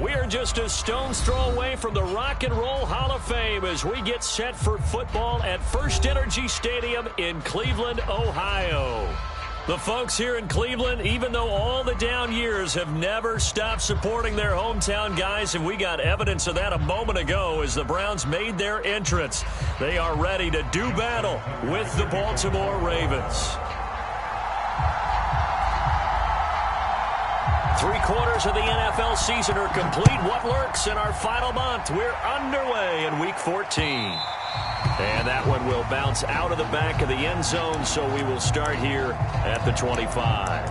We are just a stone's throw away from the Rock and Roll Hall of Fame as we get set for football at First Energy Stadium in Cleveland, Ohio. The folks here in Cleveland, even though all the down years, have never stopped supporting their hometown guys, and we got evidence of that a moment ago as the Browns made their entrance. They are ready to do battle with the Baltimore Ravens. 3/4 of the NFL season are complete. What lurks in our final month? We're underway in Week 14. And that one will bounce out of the back of the end zone, so we will start here at the 25.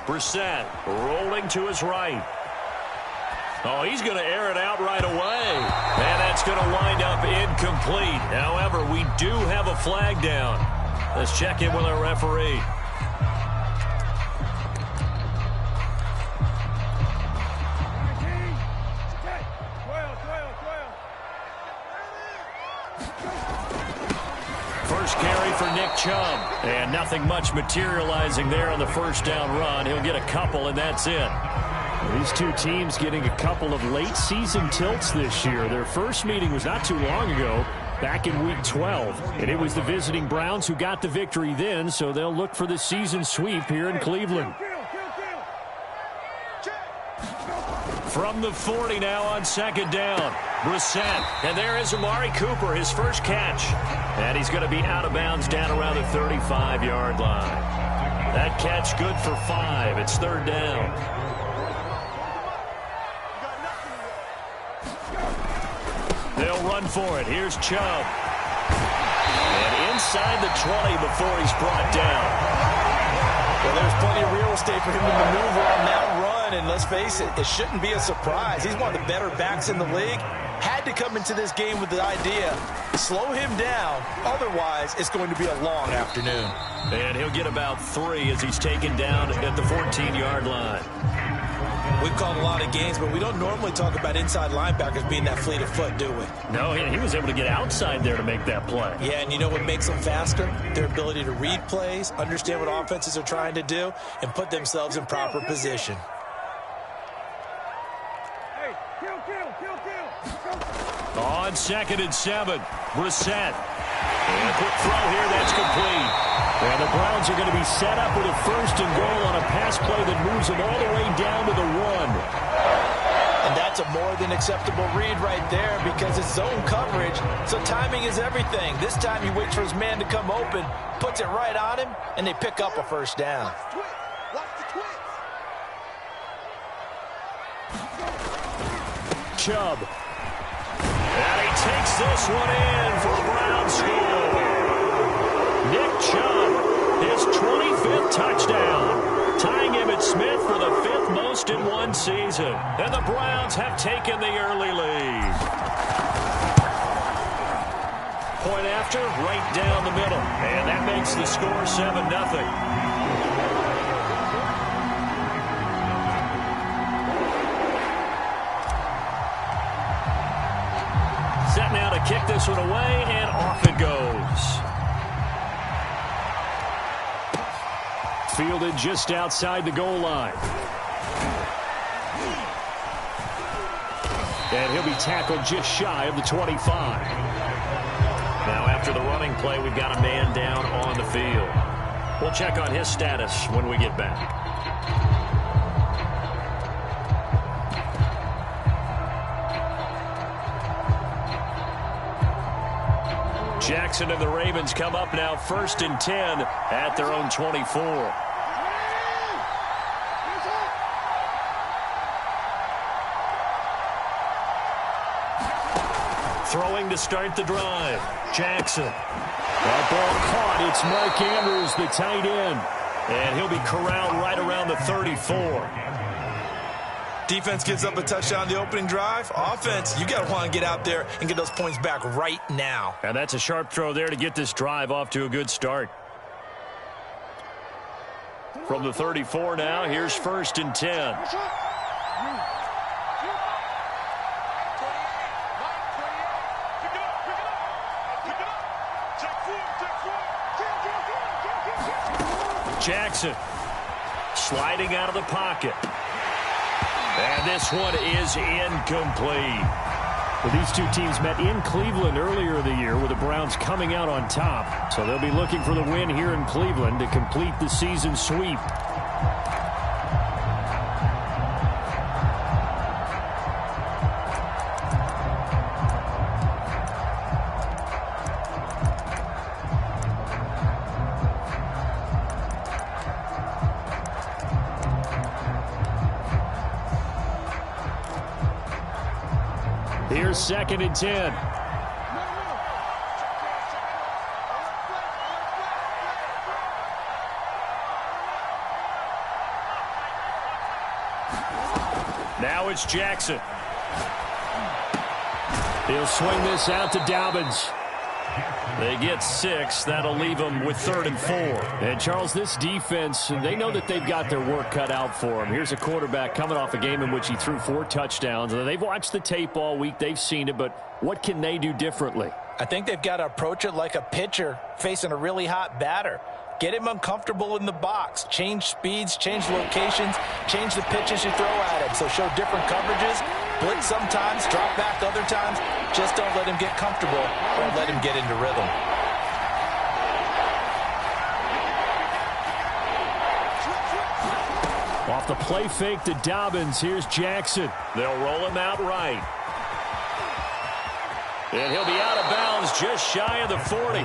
Brissett rolling to his right. Oh, he's going to air it out right away. And that's going to wind up incomplete. However, we do have a flag down. Let's check in with our referee. First carry for Nick Chubb. And nothing much materializing there on the first down run. He'll get a couple, and that's it. These two teams getting a couple of late season tilts this year. Their first meeting was not too long ago, back in Week 12. And it was the visiting Browns who got the victory then, so they'll look for the season sweep here in Cleveland. From the 40 now on second down. Brissett. And there is Amari Cooper, his first catch. And he's going to be out of bounds down around the 35-yard line. That catch good for 5. It's third down. They'll run for it. Here's Chubb. And inside the 20 before he's brought down. Well, there's plenty of real estate for him to maneuver on that run, and let's face it, it shouldn't be a surprise. He's one of the better backs in the league. Had to come into this game with the idea, slow him down, otherwise it's going to be a long afternoon. And he'll get about 3 as he's taken down at the 14-yard line. We've called a lot of games, but we don't normally talk about inside linebackers being that fleet of foot, do we? No, he was able to get outside there to make that play. Yeah, and you know what makes them faster? Their ability to read plays, understand what offenses are trying to do, and put themselves in proper position. Hey, kill. On 2nd and 7, Brissett. And a quick throw here, that's complete. And the Browns are going to be set up with a 1st and goal on a pass play that moves them all the way down to the 1. And that's a more than acceptable read right there because it's zone coverage, so timing is everything. This time he waits for his man to come open, puts it right on him, and they pick up a first down. Chubb. And he takes this one in for a Brown score. Nick Chubb, his 25th touchdown, tying Emmitt Smith for the 5th most in one season. And the Browns have taken the early lead. Point after, right down the middle. And that makes the score 7-0. Set now to kick this one away, and off it goes. Fielded just outside the goal line. And he'll be tackled just shy of the 25. Now after the running play, we've got a man down on the field. We'll check on his status when we get back. Jackson and the Ravens come up now 1st and 10 at their own 24. Throwing to start the drive. Jackson. That ball caught. It's Mark Andrews, the tight end. And he'll be corralled right around the 34. Defense gives up a touchdown the opening drive. Offense, you got to want to get out there and get those points back right now. And that's a sharp throw there to get this drive off to a good start. From the 34 now, here's 1st and 10. Jackson sliding out of the pocket. And this one is incomplete. Well, these two teams met in Cleveland earlier in the year with the Browns coming out on top. So they'll be looking for the win here in Cleveland to complete the season sweep. Here's 2nd and 10. Now it's Jackson. He'll swing this out to Dobbins. They get 6. That'll leave them with 3rd and 4. And, Charles, this defense, they know that they've got their work cut out for them. Here's a quarterback coming off a game in which he threw 4 touchdowns. They've watched the tape all week. They've seen it, but what can they do differently? I think they've got to approach it like a pitcher facing a really hot batter. Get him uncomfortable in the box. Change speeds, change locations, change the pitches you throw at him. So show different coverages. Blitz sometimes, drop back other times. Just don't let him get comfortable or let him get into rhythm. Off the play fake to Dobbins, here's Jackson. They'll roll him out right. And he'll be out of bounds just shy of the 40.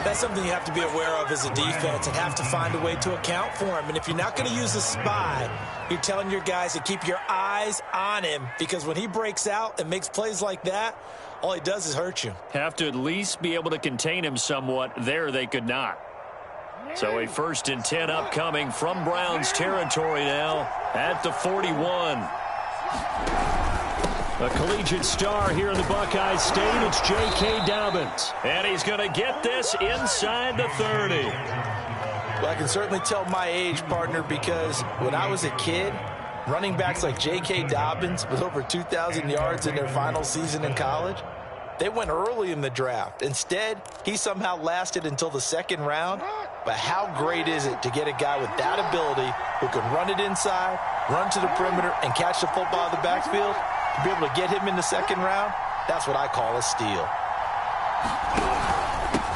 That's something you have to be aware of as a defense and have to find a way to account for him. And if you're not going to use a spy, you're telling your guys to keep your eyes on him, because when he breaks out and makes plays like that, all he does is hurt you. Have to at least be able to contain him somewhat. There they could not. So a 1st and 10 upcoming from Browns territory now at the 41. A collegiate star here in the Buckeye State, it's J.K. Dobbins. And he's going to get this inside the 30. Well, I can certainly tell my age, partner, because when I was a kid, running backs like J.K. Dobbins with over 2,000 yards in their final season in college, they went early in the draft. Instead, he somehow lasted until the 2nd round. But how great is it to get a guy with that ability who can run it inside, run to the perimeter, and catch the football in the backfield? To be able to get him in the 2nd round, that's what I call a steal.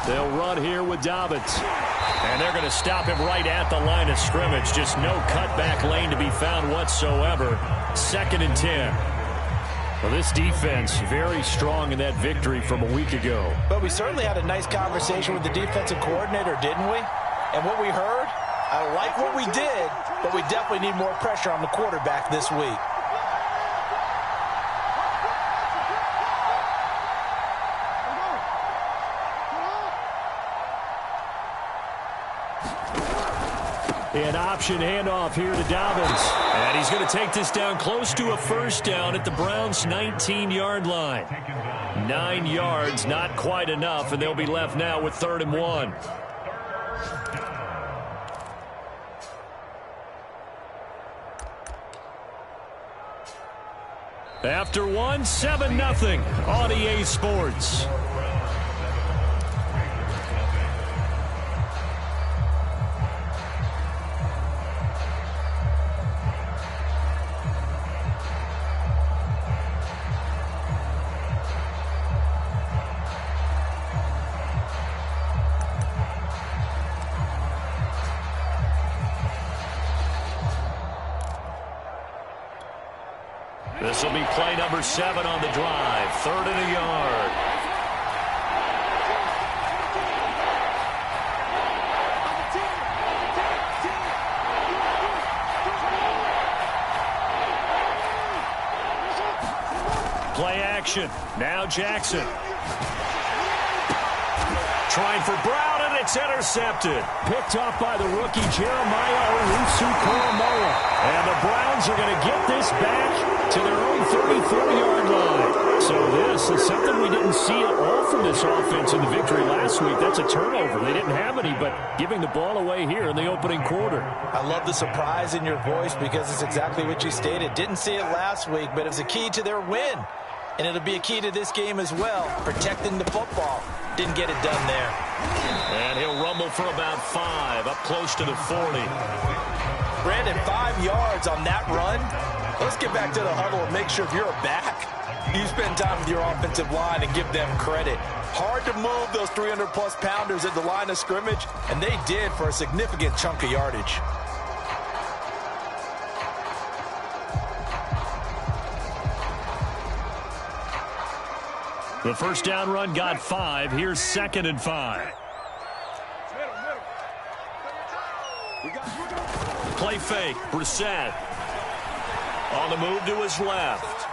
They'll run here with Dobbins. And they're going to stop him right at the line of scrimmage. Just no cutback lane to be found whatsoever. 2nd and 10. Well, this defense very strong in that victory from a week ago. But we certainly had a nice conversation with the defensive coordinator, didn't we? And what we heard, I like what we did, but we definitely need more pressure on the quarterback this week. An option handoff here to Dobbins. And he's going to take this down close to a 1st down at the Browns' 19-yard line. 9 yards, not quite enough, and they'll be left now with 3rd and 1. After 1, 7-0 on EA Sports. This will be play number 7 on the drive. 3rd and a yard. Play action. Now Jackson. Trying for Brown, and it's intercepted. Picked off by the rookie Jeremiah Owusu-Koramoah. And the Browns Ravens are going to get this back to their own 34-yard line. So this is something we didn't see at all from this offense in the victory last week. That's a turnover. They didn't have any, but giving the ball away here in the opening quarter. I love the surprise in your voice because it's exactly what you stated. Didn't see it last week, but it's a key to their win. And it'll be a key to this game as well, protecting the football. Didn't get it done there. And he'll rumble for about 5, up close to the 40. Brandon, 5 yards on that run. Let's get back to the huddle and make sure if you're a back, you spend time with your offensive line and give them credit. Hard to move those 300-plus pounders at the line of scrimmage, and they did for a significant chunk of yardage. The first down run got 5. Here's 2nd and 5. Play fake. Brissett on the move to his left.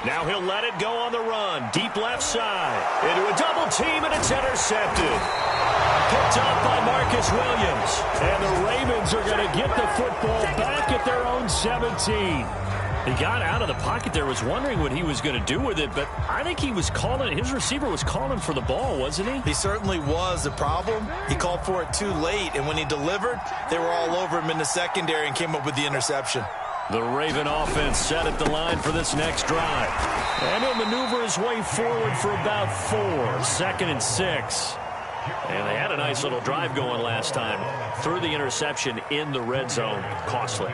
Now he'll let it go on the run. Deep left side. Into a double team, and it's intercepted. Picked up by Marcus Williams. And the Ravens are going to get the football back at their own 17. He got out of the pocket there, was wondering what he was going to do with it, but I think he was calling, his receiver was calling for the ball, wasn't he? He certainly was. The problem, he called for it too late, and when he delivered, they were all over him in the secondary and came up with the interception. The Raven offense set at the line for this next drive. And he'll maneuver his way forward for about 4, 2nd and 6. And they had a nice little drive going last time. Threw the interception in the red zone. Costly.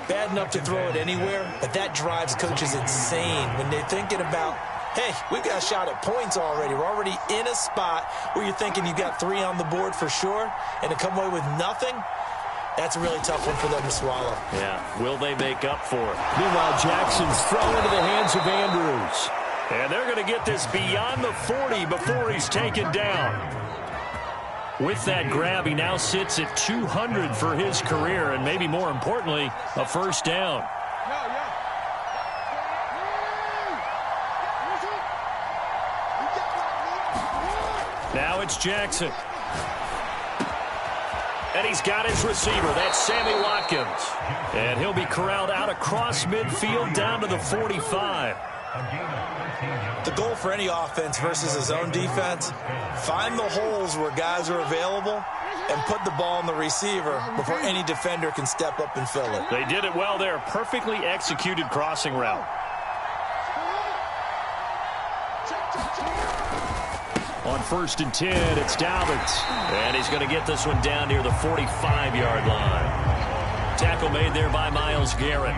Bad enough to throw it anywhere, but that drives coaches insane when they're thinking about, hey, we've got a shot at points already. We're already in a spot where you're thinking you got 3 on the board for sure, and to come away with nothing, that's a really tough one for them to swallow. Yeah, will they make up for it? Meanwhile, Jackson's thrown into the hands of Andrews. And they're going to get this beyond the 40 before he's taken down. With that grab, he now sits at 200 for his career, and maybe more importantly, a first down. Now it's Jackson. And he's got his receiver. That's Sammy Watkins. And he'll be corralled out across midfield down to the 45. The goal for any offense versus his own defense, find the holes where guys are available and put the ball on the receiver before any defender can step up and fill it. They did it well there. Perfectly executed crossing route. On 1st and 10, it's Dobbins. And he's going to get this one down near the 45-yard line. Tackle made there by Myles Garrett.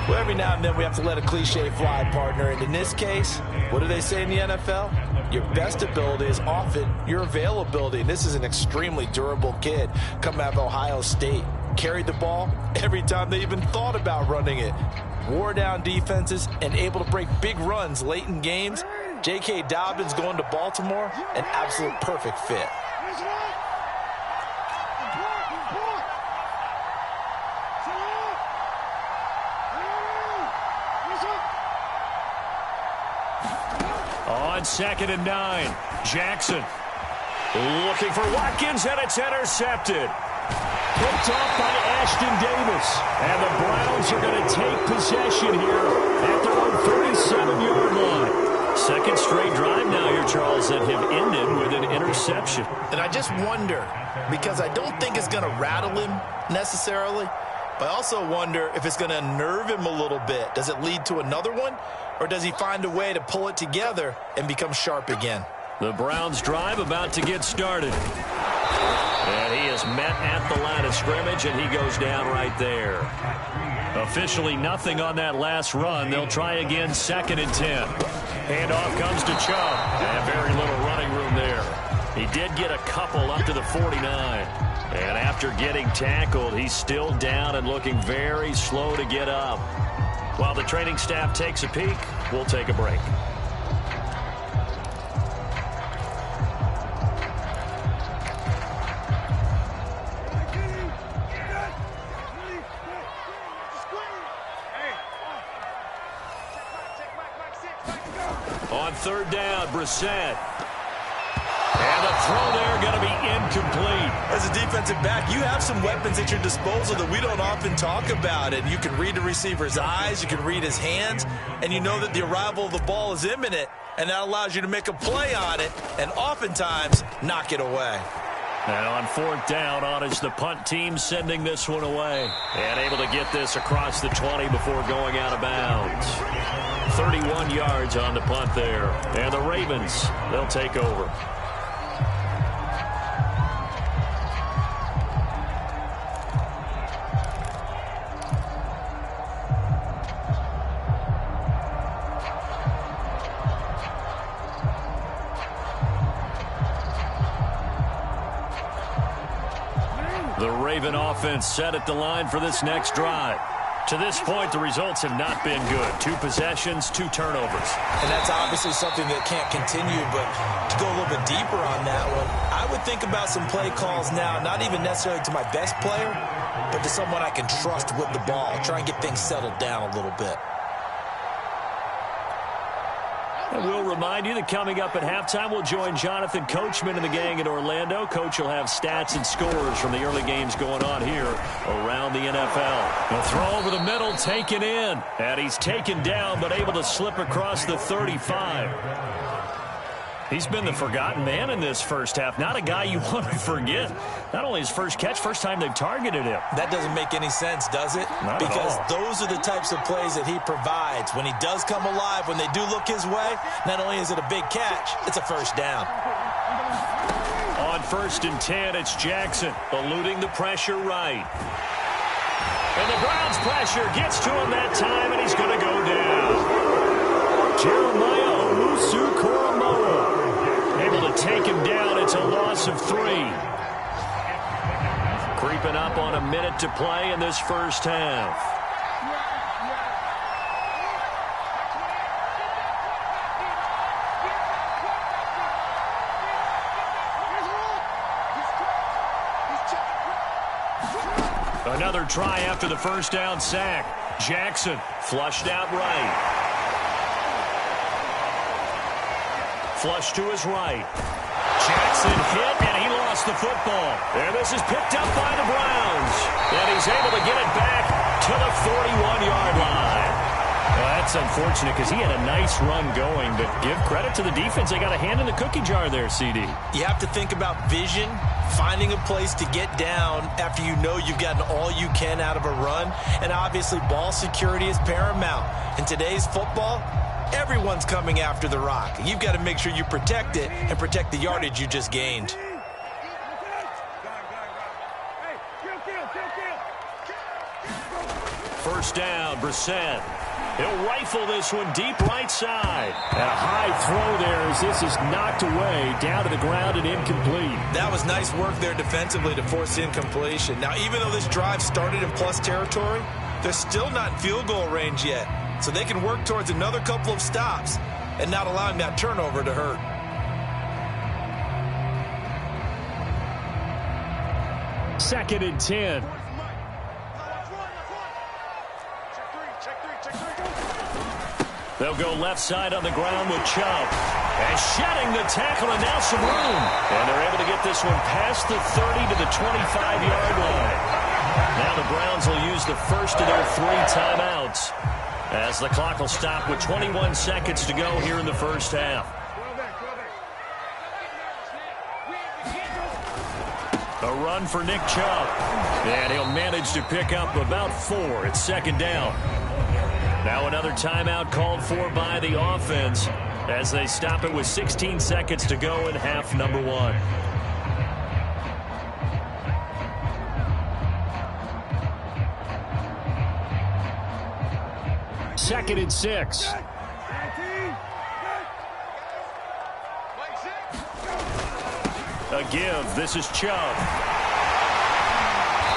Well, every now and then we have to let a cliche fly, partner. And in this case, what do they say in the NFL? Your best ability is often your availability. And this is an extremely durable kid coming out of Ohio State. Carried the ball every time they even thought about running it. Wore down defenses and able to break big runs late in games. J.K. Dobbins going to Baltimore, an absolute perfect fit. On 2nd and 9, Jackson looking for Watkins, and it's intercepted. Picked off by Ashton Davis. And the Browns are going to take possession here at their own 37-yard line. Second straight drive now here, Charles, that have ended with an interception. And I just wonder, because I don't think it's going to rattle him necessarily, but I also wonder if it's going to unnerve him a little bit. Does it lead to another one, or does he find a way to pull it together and become sharp again? The Browns drive about to get started. And he is met at the line of scrimmage, and he goes down right there. Officially nothing on that last run. They'll try again, 2nd and 10. Handoff comes to Chubb. And very little running room there. He did get a couple up to the 49. And after getting tackled, he's still down and looking very slow to get up. While the training staff takes a peek, we'll take a break. On 3rd down, Brissett. And the throw there going to be incomplete. As a defensive back, you have some weapons at your disposal that we don't often talk about. And you can read the receiver's eyes, you can read his hands, and you know that the arrival of the ball is imminent, and that allows you to make a play on it and oftentimes knock it away. And on fourth down, on is the punt team sending this one away. And able to get this across the 20 before going out of bounds. 31 yards on the punt there. And the Ravens, they'll take over. The Raven offense set at the line for this next drive. To this point, the results have not been good. 2 possessions, 2 turnovers. And that's obviously something that can't continue, but to go a little bit deeper on that one, I would think about some play calls now, not even necessarily to my best player, but to someone I can trust with the ball. Try and get things settled down a little bit. And we'll remind you that coming up at halftime, we'll join Jonathan Coachman and the gang in Orlando. Coach will have stats and scores from the early games going on here around the NFL. The throw over the middle, taken in. And he's taken down, but able to slip across the 35. He's been the forgotten man in this first half. Not a guy you want to forget. Not only his first catch, first time they've targeted him. That doesn't make any sense, does it? Not because at all. Those are the types of plays that he provides. When he does come alive, when they do look his way, not only is it a big catch, it's a first down. On 1st and 10, it's Jackson eluding the pressure right. And the Browns' pressure gets to him that time, and he's going to go down. Jeremiah Owusu-Koramoah able to take him down. It's a loss of 3. Creeping up on a minute to play in this first half. Another try after the first down sack. Jackson flushed out right. Flush to his right. Jackson hit, and he lost the football. And this is picked up by the Browns. And he's able to get it back to the 41-yard line. Well, that's unfortunate because he had a nice run going, but give credit to the defense. They got a hand in the cookie jar there, CD. You have to think about vision, finding a place to get down after you know you've gotten all you can out of a run. And obviously, ball security is paramount. In today's football, everyone's coming after the rock. You've got to make sure you protect it and protect the yardage you just gained. First down, Brissett. He'll rifle this one deep right side. And a high throw there as this is knocked away, down to the ground and incomplete. That was nice work there defensively to force incompletion. Now, even though this drive started in plus territory, they're still not in field goal range yet. So they can work towards another couple of stops and not allowing that turnover to hurt. Second and 10. They'll go left side on the ground with Chubb. And shedding the tackle, and now some room. And they're able to get this one past the 30 to the 25-yard line. Now the Browns will use the first of their 3 timeouts, as the clock will stop with 21 seconds to go here in the first half. A run for Nick Chubb. And he'll manage to pick up about 4. It's second down. Now another timeout called for by the offense as they stop it with 16 seconds to go in half number 1. Second and 6. A give. This is Chubb.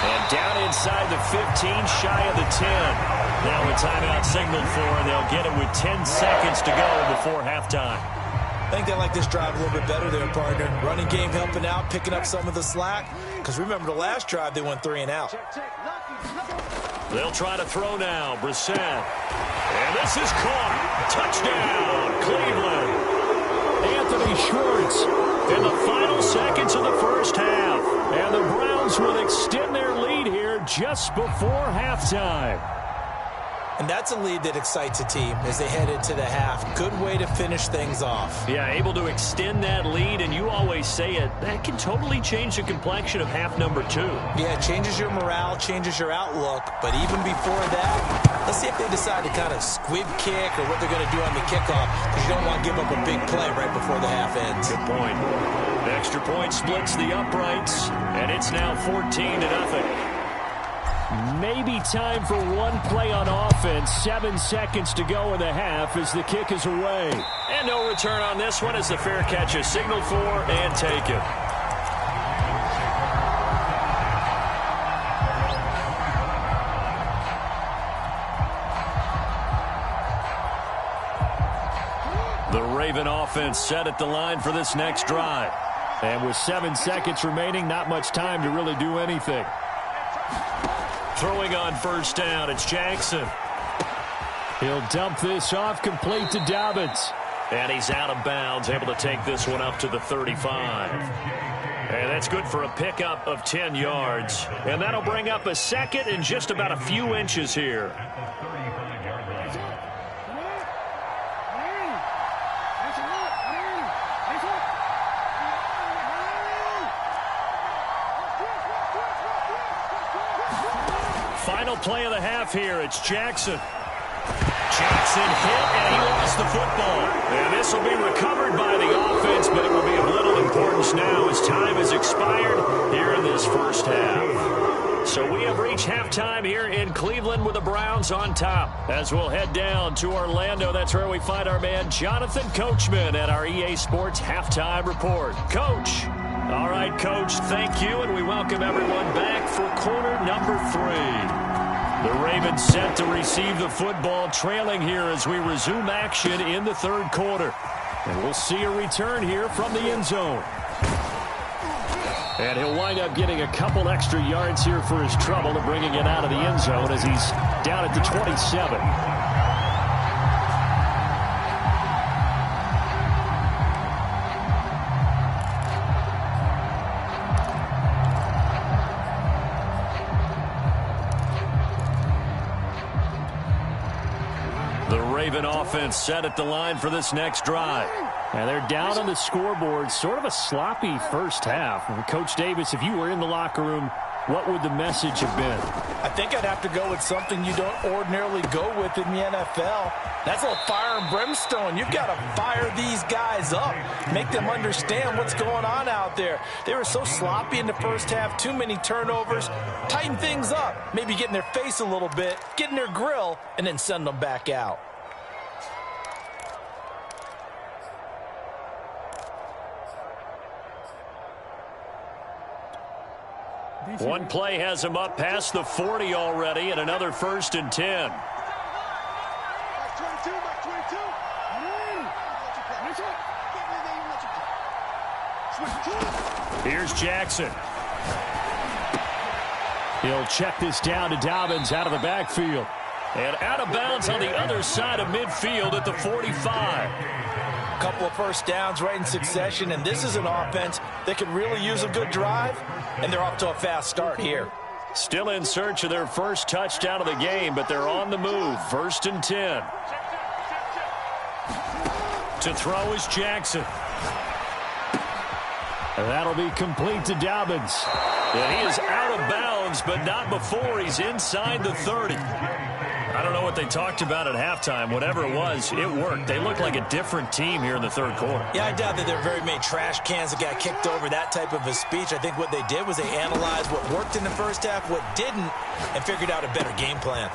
And down inside the 15, shy of the 10. Now a timeout signaled for, and they'll get it with 10 seconds to go before halftime. I think they like this drive a little bit better there, partner. Running game helping out, picking up some of the slack. Because remember, the last drive, they went 3 and out. They'll try to throw now. Brissett. And this is caught. Touchdown, Cleveland. Anthony Schwartz in the final seconds of the first half. And the Browns will extend their lead here just before halftime. And that's a lead that excites a team as they head into the half. Good way to finish things off. Yeah, able to extend that lead, and you always say it, that can totally change the complexion of half number 2. Yeah, it changes your morale, changes your outlook. But even before that, let's see if they decide to kind of squib kick or what they're going to do on the kickoff, because you don't want to give up a big play right before the half ends. Good point. The extra point splits the uprights, and it's now 14-0. Maybe time for one play on offense. 7 seconds to go in the half as the kick is away. And no return on this one as the fair catch is signaled for and taken. The Raven offense set at the line for this next drive. And with 7 seconds remaining, not much time to really do anything. Throwing on first down, it's Jackson. He'll dump this off, complete to Dobbins. And he's out of bounds, able to take this one up to the 35. And that's good for a pickup of 10 yards. And that'll bring up a second and just about a few inches here. Final play of the half here. It's Jackson. Jackson hit, and he lost the football. And this will be recovered by the offense, but it will be of little importance now as time has expired here in this first half. So we have reached halftime here in Cleveland with the Browns on top. As we'll head down to Orlando, that's where we find our man Jonathan Coachman at our EA Sports Halftime Report. Coach. All right, Coach, thank you, and we welcome everyone back for quarter number 3. The Ravens set to receive the football, trailing here as we resume action in the third quarter. And we'll see a return here from the end zone. And he'll wind up getting a couple extra yards here for his trouble and bringing it out of the end zone as he's down at the 27. Raven offense set at the line for this next drive. And they're down on the scoreboard. Sort of a sloppy first half. And Coach Davis, if you were in the locker room, what would the message have been? I think I'd have to go with something you don't ordinarily go with in the NFL. That's a little fire and brimstone. You've got to fire these guys up. Make them understand what's going on out there. They were so sloppy in the first half. Too many turnovers. Tighten things up. Maybe get in their face a little bit. Get in their grill. And then send them back out. One play has him up past the 40 already, and another 1st and 10. Here's Jackson. He'll check this down to Dobbins out of the backfield. And out of bounds on the other side of midfield at the 45. Couple of first downs right in succession, and this is an offense that could really use a good drive, and they're off to a fast start here. Still in search of their first touchdown of the game, but they're on the move. 1st and 10. To throw is Jackson. And that'll be complete to Dobbins. And he is out of bounds, but not before he's inside the 30. I don't know what they talked about at halftime. Whatever it was, it worked. They looked like a different team here in the third quarter. Yeah, I doubt that there are very many trash cans that got kicked over, that type of a speech. I think what they did was they analyzed what worked in the first half, what didn't, and figured out a better game plan.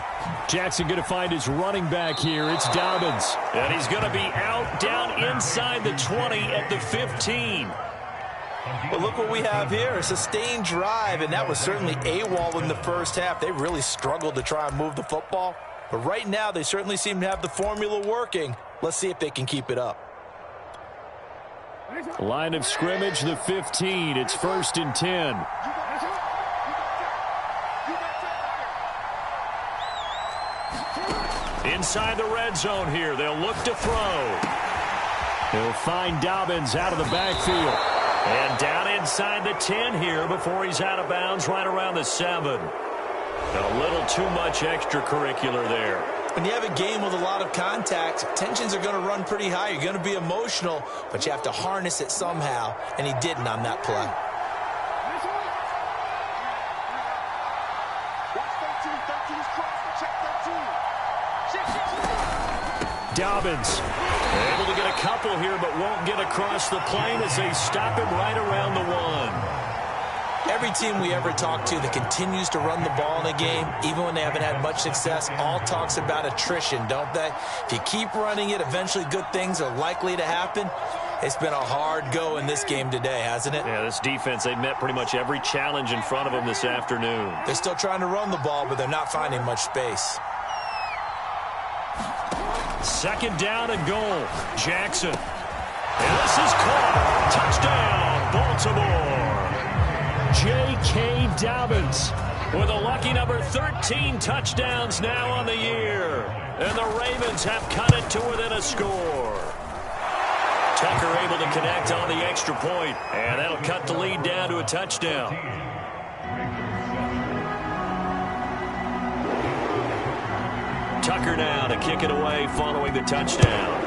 Jackson going to find his running back here. It's Dobbins. And he's going to be out down inside the 20 at the 15. But look what we have here, a sustained drive, and that was certainly AWOL in the first half. They really struggled to try and move the football. But right now, they certainly seem to have the formula working. Let's see if they can keep it up. Line of scrimmage, the 15. It's 1st and 10. Inside the red zone here. They'll look to throw. He'll find Dobbins out of the backfield. And down inside the 10 here before he's out of bounds right around the 7. A little too much extracurricular there. When you have a game with a lot of contact, tensions are going to run pretty high. You're going to be emotional, but you have to harness it somehow, and he didn't on that play. Dobbins able to get a couple here, but won't get across the plane as they stop him right around the 1. Every team we ever talk to that continues to run the ball in a game, even when they haven't had much success, all talks about attrition, don't they? If you keep running it, eventually good things are likely to happen. It's been a hard go in this game today, hasn't it? Yeah, this defense, they've met pretty much every challenge in front of them this afternoon. They're still trying to run the ball, but they're not finding much space. Second down and goal. Jackson. And this is caught. Touchdown, Baltimore. J.K. Dobbins with a lucky number 13 touchdowns now on the year. And the Ravens have cut it to within a score. Tucker able to connect on the extra point, and that'll cut the lead down to a touchdown. Tucker now to kick it away following the touchdown.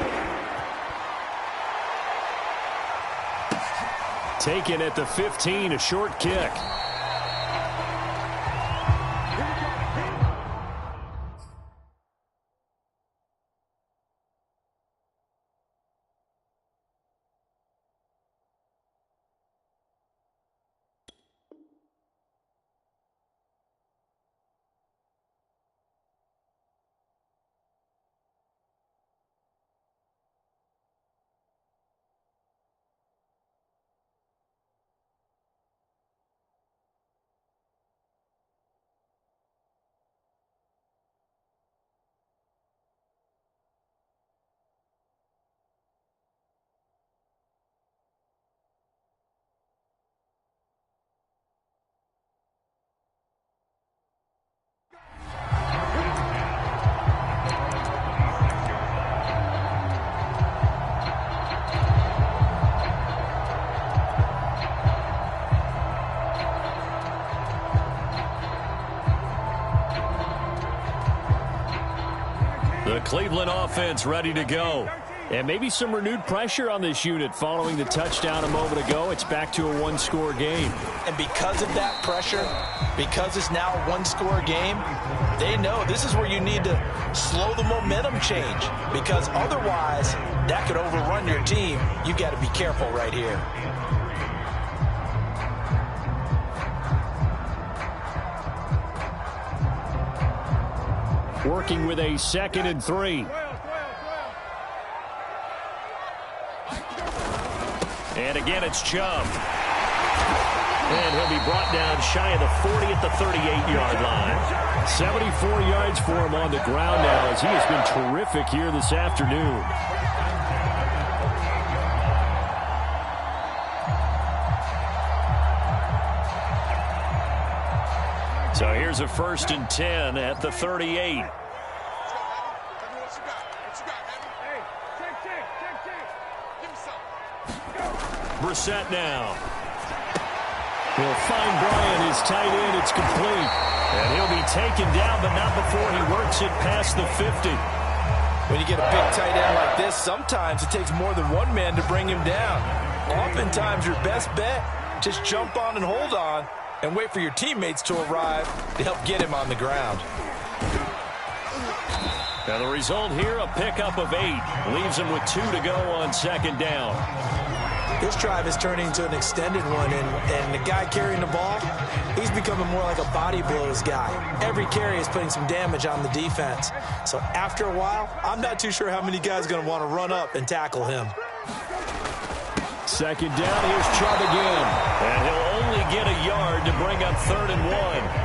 Taken at the 15, a short kick. The Cleveland offense ready to go. And maybe some renewed pressure on this unit following the touchdown a moment ago. It's back to a one-score game. And because of that pressure, because it's now a one-score game, they know this is where you need to slow the momentum change. Because otherwise, that could overrun your team. You've got to be careful right here. Working with a 2nd and 3. And again, it's Chubb. And he'll be brought down shy of the 40 at the 38-yard line. 74 yards for him on the ground now as he has been terrific here this afternoon. So here's a 1st and 10 at the 38. Brissett now. He'll find Bryant, his tight end. It's complete. And he'll be taken down, but not before he works it past the 50. When you get a big tight end like this, sometimes it takes more than one man to bring him down. Oftentimes, your best bet, just jump on and hold on and wait for your teammates to arrive to help get him on the ground. Now the result here, a pickup of 8. Leaves him with 2 to go on 2nd down. This drive is turning into an extended one, and the guy carrying the ball, he's becoming more like a body blows guy. Every carry is putting some damage on the defense. So after a while, I'm not too sure how many guys are going to want to run up and tackle him. 2nd down, here's Chubb again. And he'll only get a yard to bring up 3rd and 1.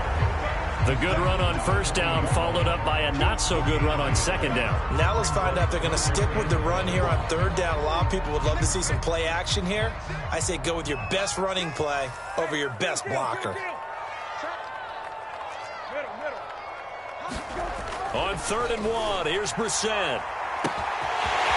The good run on 1st down followed up by a not-so-good run on 2nd down. Now let's find out if they're going to stick with the run here on 3rd down. A lot of people would love to see some play action here. I say go with your best running play over your best blocker. On 3rd and 1, here's Brissett.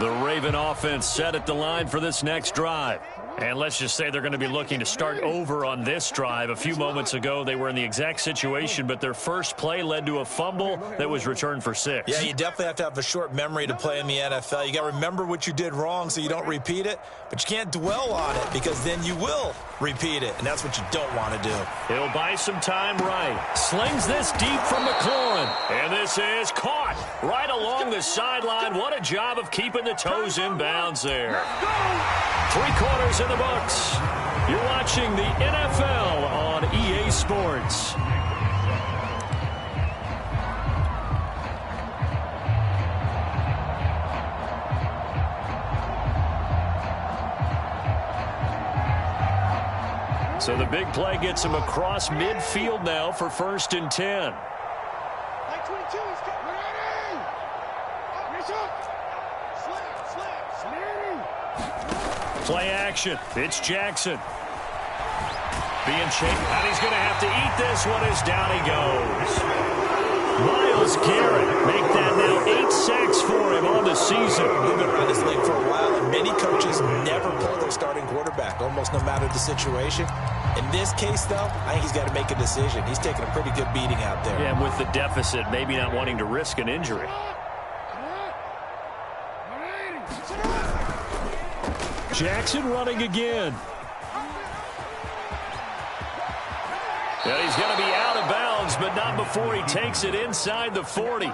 The Raven offense set at the line for this next drive. And let's just say they're going to be looking to start over on this drive. A few moments ago, they were in the exact situation, but their first play led to a fumble that was returned for 6. Yeah, you definitely have to have a short memory to play in the NFL. You got to remember what you did wrong so you don't repeat it, but you can't dwell on it because then you will repeat it, and that's what you don't want to do. He'll buy some time right. Slings this deep from McLaurin, and this is caught right along the sideline. What a job of keeping the toes in bounds there. 3 quarters in the books. You're watching the NFL on EA Sports. So the big play gets him across midfield now for 1st and 10. Play action. It's Jackson. Being chased. And he's going to have to eat this one as down he goes. Myles Garrett make that now 8 sacks for him on the season. We've been around this league for a while, and many coaches never pull their starting quarterback, almost no matter the situation. In this case, though, I think he's got to make a decision. He's taking a pretty good beating out there. Yeah, and with the deficit, maybe not wanting to risk an injury. Jackson running again. And he's going to be out of bounds, but not before he takes it inside the 40.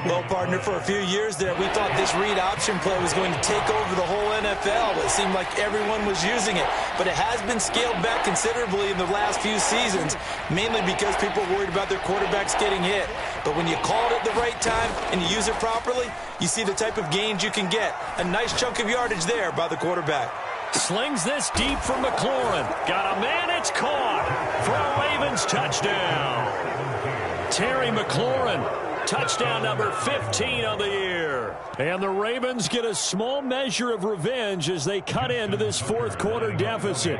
Well, partner, for a few years there, we thought this read option play was going to take over the whole NFL. It seemed like everyone was using it, but it has been scaled back considerably in the last few seasons, mainly because people are worried about their quarterbacks getting hit. But when you call it at the right time and you use it properly, you see the type of gains you can get. A nice chunk of yardage there by the quarterback. Slings this deep from McLaurin. Got a man, it's caught for a Ravens touchdown. Terry McLaurin, touchdown number 15 of the year. And the Ravens get a small measure of revenge as they cut into this 4th quarter deficit.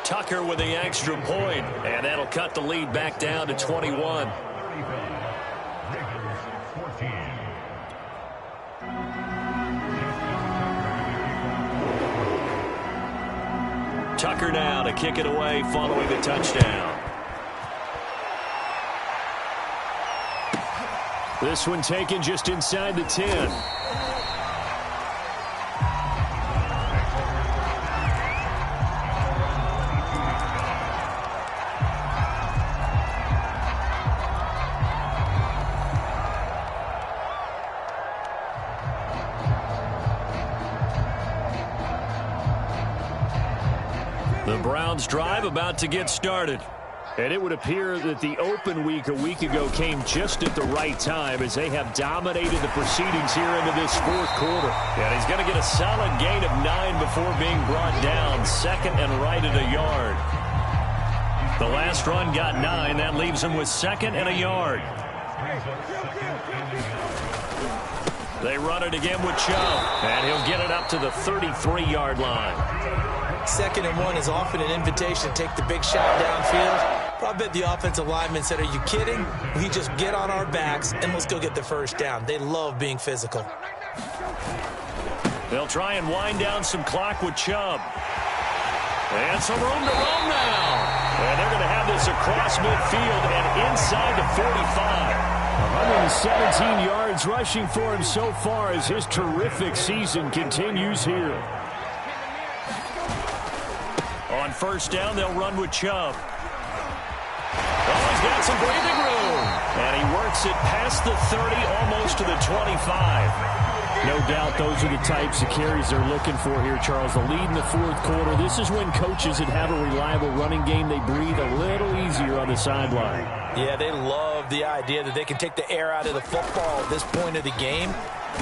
Tucker with the extra point, and that'll cut the lead back down to 21. Tucker now to kick it away following the touchdown. This one taken just inside the 10. The Browns drive about to get started. And it would appear that the open week a week ago came just at the right time as they have dominated the proceedings here into this 4th quarter. And he's going to get a solid gain of 9 before being brought down. 2nd and right at a yard. The last run got 9. That leaves him with 2nd and a yard. They run it again with Chubb. And he'll get it up to the 33-yard line. 2nd and 1 is often an invitation to take the big shot downfield. But I bet the offensive lineman said, are you kidding? We just get on our backs and let's go get the 1st down. They love being physical. They'll try and wind down some clock with Chubb. And some room to roam now. And they're going to have this across midfield and inside the 45. 117 yards rushing for him so far as his terrific season continues here. On 1st down, they'll run with Chubb. Oh, he's got some breathing room. And he works it past the 30, almost to the 25. No doubt those are the types of carries they're looking for here, Charles. The lead in the 4th quarter. This is when coaches that have a reliable running game, they breathe a little easier on the sideline. Yeah, they love the idea that they can take the air out of the football at this point of the game.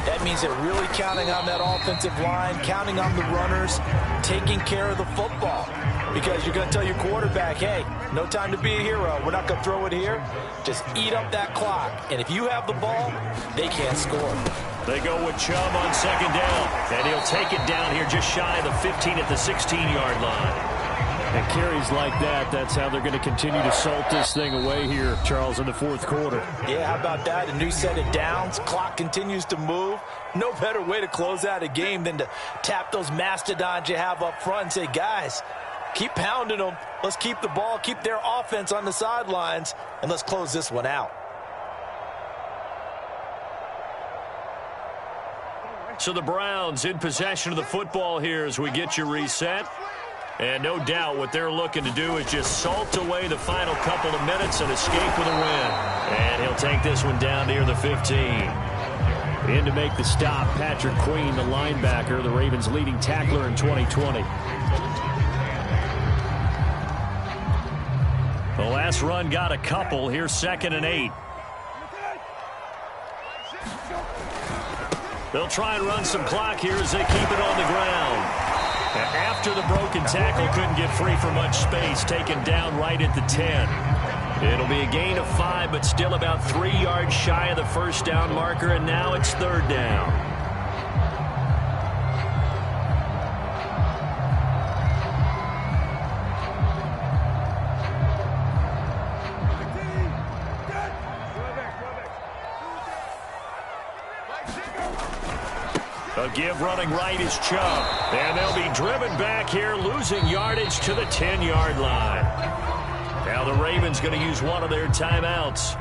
That means they're really counting on that offensive line, counting on the runners, taking care of the football. Because you're going to tell your quarterback, hey, no time to be a hero. We're not going to throw it here. Just eat up that clock. And if you have the ball, they can't score. They go with Chubb on 2nd down. And he'll take it down here just shy of the 15 at the 16-yard line. And carries like that, that's how they're going to continue to salt this thing away here, Charles, in the fourth quarter. Yeah, how about that? A new set of downs. Clock continues to move. No better way to close out a game than to tap those mastodons you have up front and say, guys, keep pounding them. Let's keep the ball, keep their offense on the sidelines, and let's close this one out. So the Browns in possession of the football here as we get you reset. And no doubt what they're looking to do is just salt away the final couple of minutes and escape with a win. And he'll take this one down near the 15. In to make the stop, Patrick Queen, the linebacker, the Ravens' leading tackler in 2020. The last run got a couple. Here's 2nd and 8. They'll try and run some clock here as they keep it on the ground. After the broken tackle, couldn't get free for much space, taken down right at the 10. It'll be a gain of 5, but still about 3 yards shy of the first down marker, and now it's 3rd down. A give running right is Chubb. And they'll be driven back here, losing yardage to the 10-yard line. Now the Ravens going to use one of their timeouts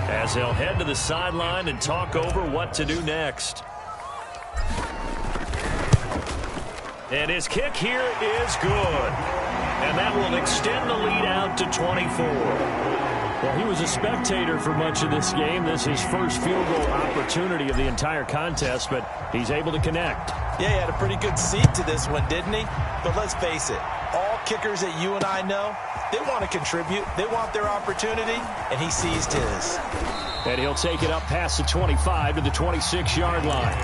as they'll head to the sideline and talk over what to do next. And his kick here is good. And that will extend the lead out to 24. Well, he was a spectator for much of this game. This is his first field goal opportunity of the entire contest, but he's able to connect. Yeah, he had a pretty good seat to this one, didn't he? But let's face it, all kickers that you and I know, they want to contribute. They want their opportunity, and he seized his. And he'll take it up past the 25 to the 26-yard line.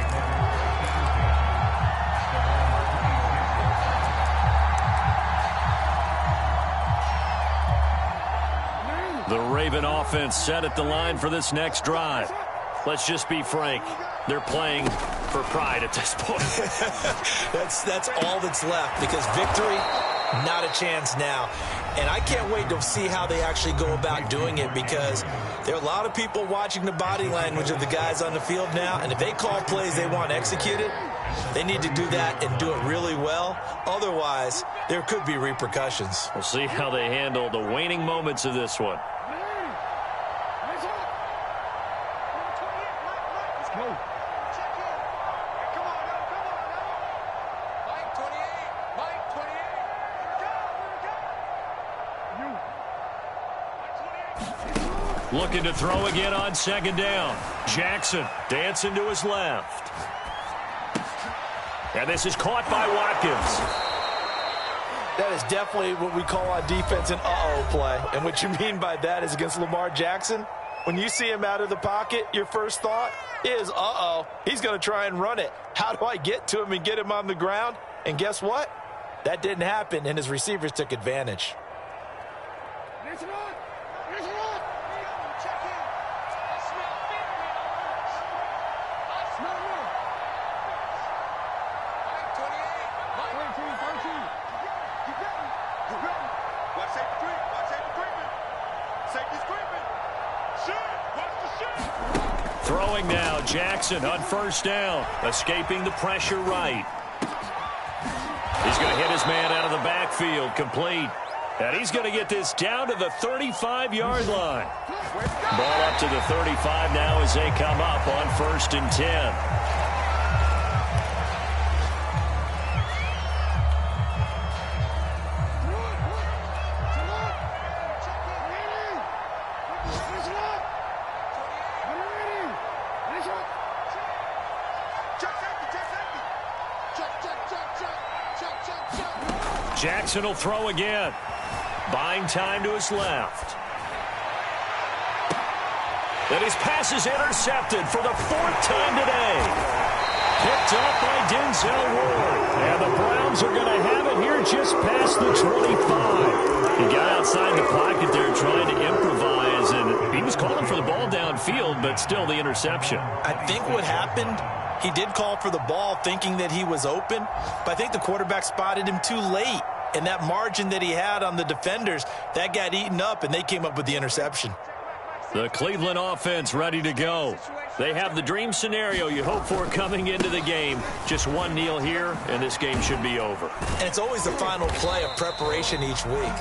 The Raven offense set at the line for this next drive. Let's just be frank. They're playing for pride at this point. That's all that's left, because victory, not a chance now. And I can't wait to see how they actually go about doing it, because there are a lot of people watching the body language of the guys on the field now, and if they call plays they want executed, they need to do that and do it really well. Otherwise, there could be repercussions. We'll see how they handle the waning moments of this one. Looking to throw again on 2nd down. Jackson dancing to his left. And this is caught by Watkins. That is definitely what we call on defense an uh-oh play. And what you mean by that is against Lamar Jackson, when you see him out of the pocket, your first thought is, uh-oh, he's going to try and run it. How do I get to him and get him on the ground? And guess what? That didn't happen, and his receivers took advantage. Throwing now, Jackson on 1st down, escaping the pressure right. He's going to hit his man out of the backfield, complete. And he's going to get this down to the 35-yard line. Ball up to the 35 now as they come up on 1st and 10. Jackson will throw again. Buying time to his left. Then his pass is intercepted for the 4th time today. Picked up by Denzel Ward. And the Browns are going to have it here just past the 25. He got outside the pocket there trying to improvise, and he was calling for the ball downfield, but still the interception. I think what happened, he did call for the ball thinking that he was open, but I think the quarterback spotted him too late. and that margin that he had on the defenders, that got eaten up, and they came up with the interception. The Cleveland offense ready to go. They have the dream scenario you hope for coming into the game. Just one kneel here, and this game should be over. And it's always the final play of preparation each week.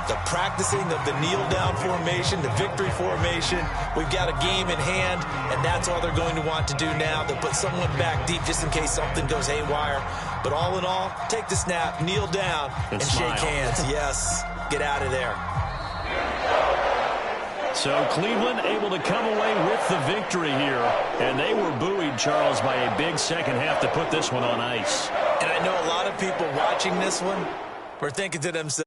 The practicing of the kneel-down formation, the victory formation. We've got a game in hand, and that's all they're going to want to do now. They'll put someone back deep just in case something goes haywire. But all in all, take the snap, kneel down, and shake hands. Yes, get out of there. So Cleveland able to come away with the victory here. And they were buoyed, Charles, by a big second half to put this one on ice. And I know a lot of people watching this one were thinking to themselves,